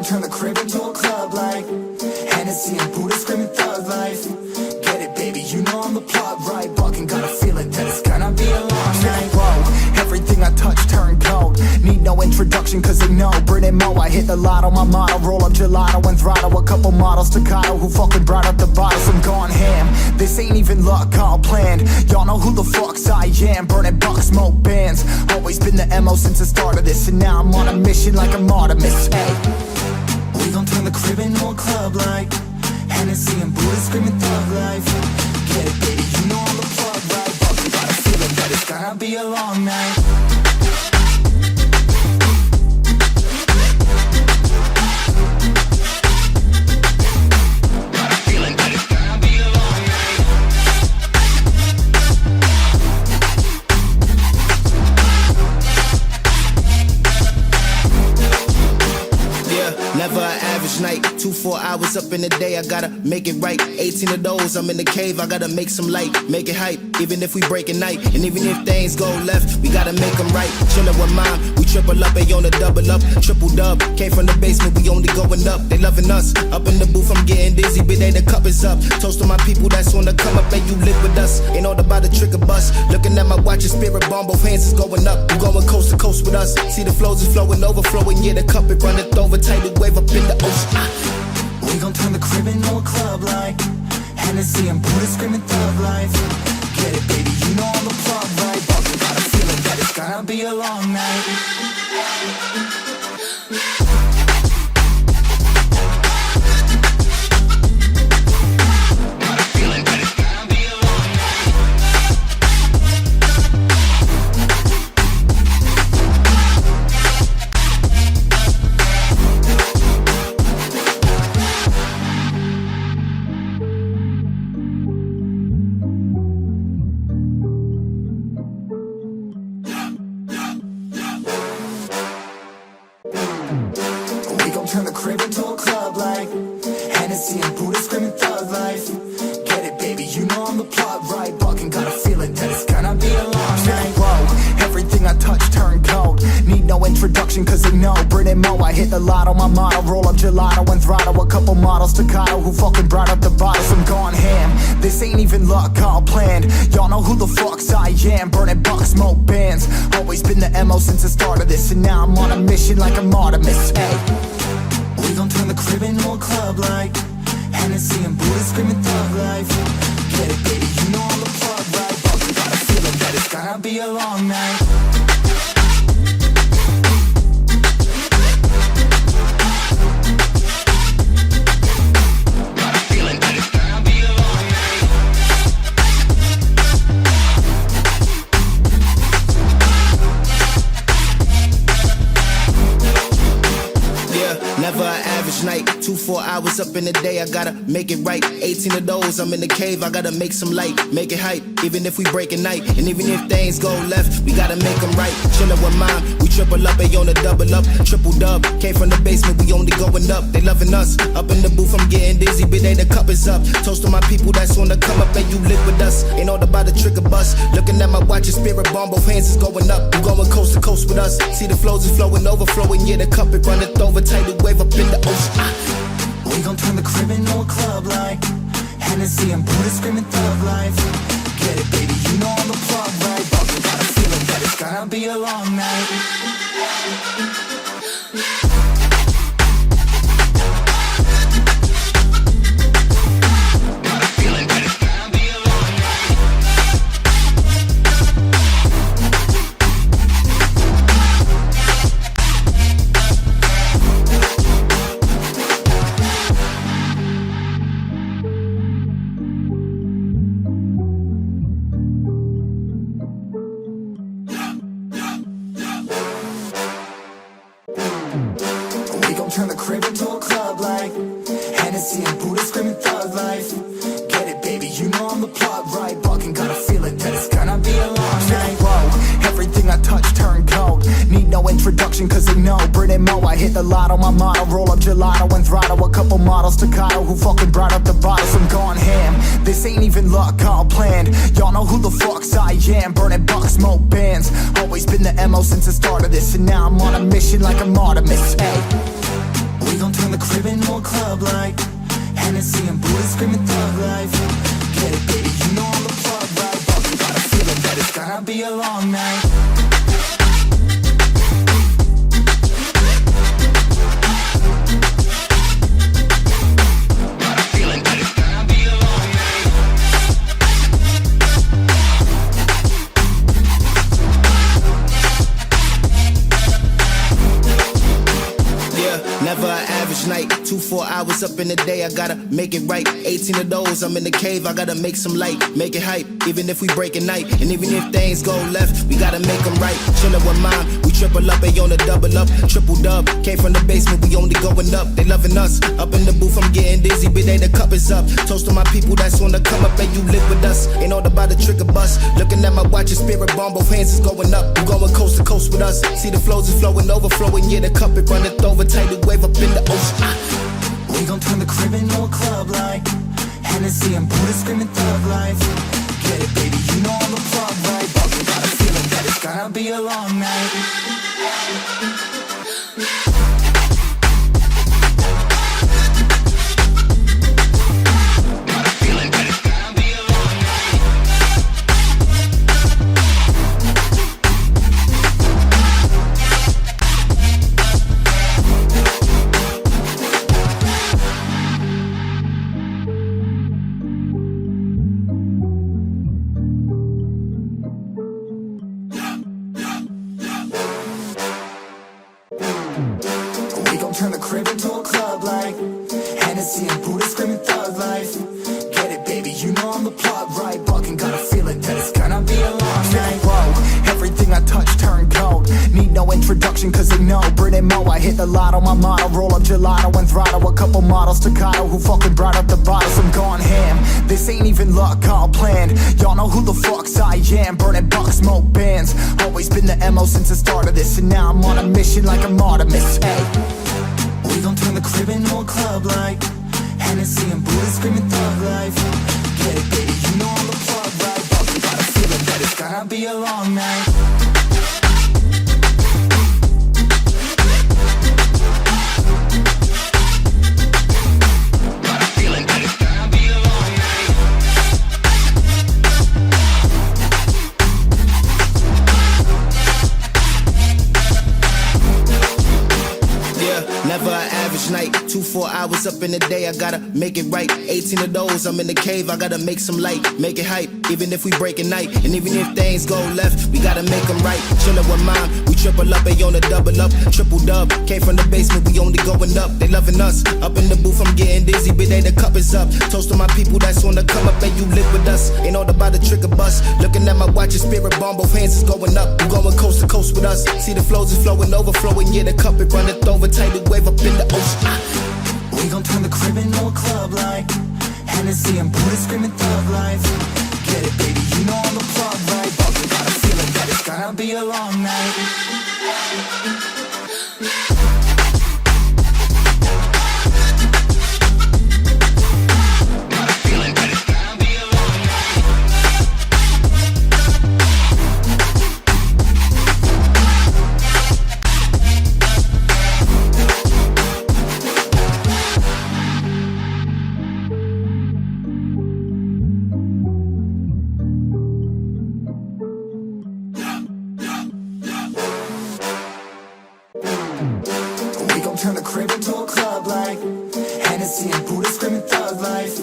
turn the crib into a club like Hennessy and Buddha screaming thug life. Get it, baby, you know I'm the plug, right? Bucking, got a feeling that it's gonna be a long night. Whoa, everything I touch turn cold. Need no introduction cause they know Brit and Mo, I hit the lotto, my motto. Roll up gelato and throttle a couple models staccato who fucking brought up the bottles. I'm gone ham, this ain't even luck, all planned. Y'all know who the fucks I am. Burning bucks, smoke bands. Always been the MO since the start of this, and now I'm on a mission like I'm Artemis. Hey, we gon' turn the crib into a club like Hennessy and Buddha screaming thug life. Get it, baby, you know I'm the plug, right? Fucking got a feeling that it's gonna be a long night. Never an average night, 2-4 hours up in the day, I gotta make it right. 18 of those, I'm in the cave, I gotta make some light, make it hype, even if we break a night. And even if things go left, we gotta make them right. Chillin' with mom, we triple up, they on the double up, triple dub. Came from the basement, we only going up, they loving us. Up in the booth, I'm getting dizzy, but they the cup is up. Toast to my people that's on the come up, and you live with us. Ain't all about the trick of bus. Looking at my watch, your spirit bomb, both hands is going up. You going coast to coast with us. See the flows is flowing, overflowing, yeah, the cup it runneth over, tidal wave up in the ocean. We gon' turn the crib into a club like Hennessy and Buddha screaming thug life. Get it, baby, you know I'm the plug, right? Bucking, got a feeling that it's gonna be a long night. Turn the crib into a club like Hennessy and Buddha screaming thug life. Get it, baby, you know I'm the plug, right? Bucking, got a feeling that it's gonna be a long night. Whoa, everything I touch turn cold. Need no introduction cause they know Brit and Mo, I hit the lotto, my motto. Roll up gelato and throttle a couple models staccato who fucking brought up the bottles. I'm gone ham, this ain't even luck, all planned. Y'all know who the fucks I am. Burning bucks, smoke bands. Always been the MO since the start of this, and now I'm on a mission like I'm Artemis. Hey, we gon' turn the crib into a club like Hennessy and Buddha screaming thug life. Get it, baby, you know I'm the plug, right? Bucking, got a feeling that it's gonna be a long night. Never an average night, 2-4 hours up in the day, I gotta make it right. 18 of those, I'm in the cave, I gotta make some light, make it hype, even if we break a night. And even if things go left, we gotta make them right. Chillin' with mom, we triple up, they on the double up, triple dub. Came from the basement, we only going up, they loving us. Up in the booth, I'm getting dizzy, but they the cup is up. Toast to my people that's on the come up, and you live with us. Ain't all about the trick of bus. Looking at my watch, your spirit bomb, both hands is going up. You going coast to coast with us. See the flows is flowing, overflowing, yeah, the cup it runneth over, tidal wave up in the ocean. We gon' turn the crib into a club like Hennessy and Buddha screaming thug life. Get it, baby, you know I'm the plug, right? Bucking, got a feeling that it's gonna be a long night. Turn the crib into a club like Hennessy and Buddha screaming thug life. Get it, baby, you know I'm the plug, right? Bucking, got a feeling that it's gonna be a long night. Whoa, everything I touch turn cold. Need no introduction cause they know Brit and Mo, I hit the lotto, my motto. Roll up gelato and throttle a couple models staccato who fucking brought up the bottles. I'm gone ham, this ain't even luck, all planned. Y'all know who the fucks I am. Burning bucks, smoke bands. Always been the MO since the start of this, and now I'm on a mission like I'm Artemis. Hey, we gon' turn the crib into a club like Hennessy and Buddha screaming thug life. Get it, baby, you know I'm the plug, right? Fucking got a feeling that it's gonna be a long night. Never an average night, 2-4 hours up in the day, I gotta make it right. 18 of those, I'm in the cave, I gotta make some light, make it hype, even if we break a night. And even if things go left, we gotta make them right. Chillin' with mine, we triple up, they on the double up, triple dub. Came from the basement, we only going up, they loving us. Up in the booth, I'm getting dizzy, but they the cup is up. Toast to my people that's on the come up, and you live with us. Ain't all about the trigger bus. Looking at my watch, your spirit bomb, both hands is going up. You going coast to coast with us. See the flows is flowing, overflowing, yeah, the cup it runneth over, tidal wave up in the ocean. We gon' turn the crib into a club like Hennessy and Buddha screaming thug life. Get it, baby, you know I'm the plug, right? But we got a feeling that it's gonna be a long night. Turn the crib into a club like Hennessy and Buddha screaming thug life. Get it, baby, you know I'm the plug, right? Bucking got a feeling that it's gonna be a long night. Whoa, everything I touch turn gold. Need no introduction cause they know Brit and Mo. I hit the lotto, my motto. Roll up gelato and throttle a couple models staccato who fucking brought up the bottles. I'm gone ham, this ain't even luck, all planned. Y'all know who the fucks I am. Burning bucks, smoke bands. Always been the MO since the start of this. And now I'm on a mission like I'm Artemis. Hey, we gon' turn the crib into a club like Hennessy and Buddha screaming thug life. Get it, baby, you know I'm the plug, right? But we got a feeling that it's gonna be a long night. Never an average night, 2-4 hours up in the day, I gotta make it right. 18 of those, I'm in the cave, I gotta make some light, make it hype, even if we break a night. And even if things go left, we gotta make them right. Chillin' with mine, we triple up, they on the double up, triple dub. Came from the basement, we only going up, they loving us. Up in the booth, I'm getting dizzy, but they the cup is up. Toast to my people that's on the come up, and you live with us. Ain't all about the trigger bus. Looking at my watch, your spirit bomb, both hands is going up. You going coast to coast with us. See the flows is flowing, overflowing, yeah, the cup it runneth over, tidal wave up in the ocean. We gon' turn the crib into a club like Hennessy and Buddha screaming thug life. Get it, baby, you know I'm the plug, right? But we got a feeling that it's gonna be a long night. Turn the crib into a club like Hennessy and Buddha screaming thug life.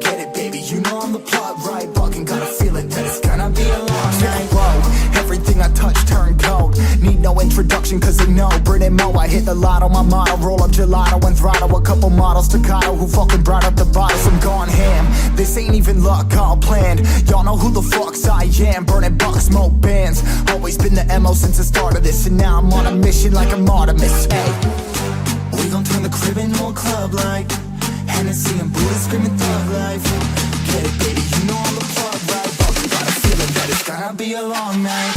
Get it, baby, you know I'm the plug, right? Bucking got a feeling that it's gonna be a long night. Whoa, everything I touch turn gold. Need no introduction cause they know Brit and Mo. I hit the lotto, my motto. Roll up gelato and throttle a couple models staccato who fucking brought up the bottles. I'm gone ham, this ain't even luck, all planned. Y'all know who the fucks I am. Burning bucks, smoke bands. Always been the MO since the start of this. And now I'm on a mission like I'm Artemis. Hey, we gon' turn the crib into a club like Hennessy and Buddha screaming thug life. Get it, baby, you know I'm the plug, right? But we got a feeling that it's gonna be a long night.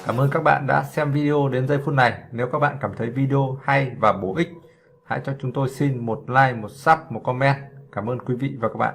Cảm ơn các bạn đã xem video đến giây phút này. Nếu các bạn cảm thấy video hay và bổ ích, hãy cho chúng tôi xin một like, một sub, một comment. Cảm ơn quý vị và các bạn.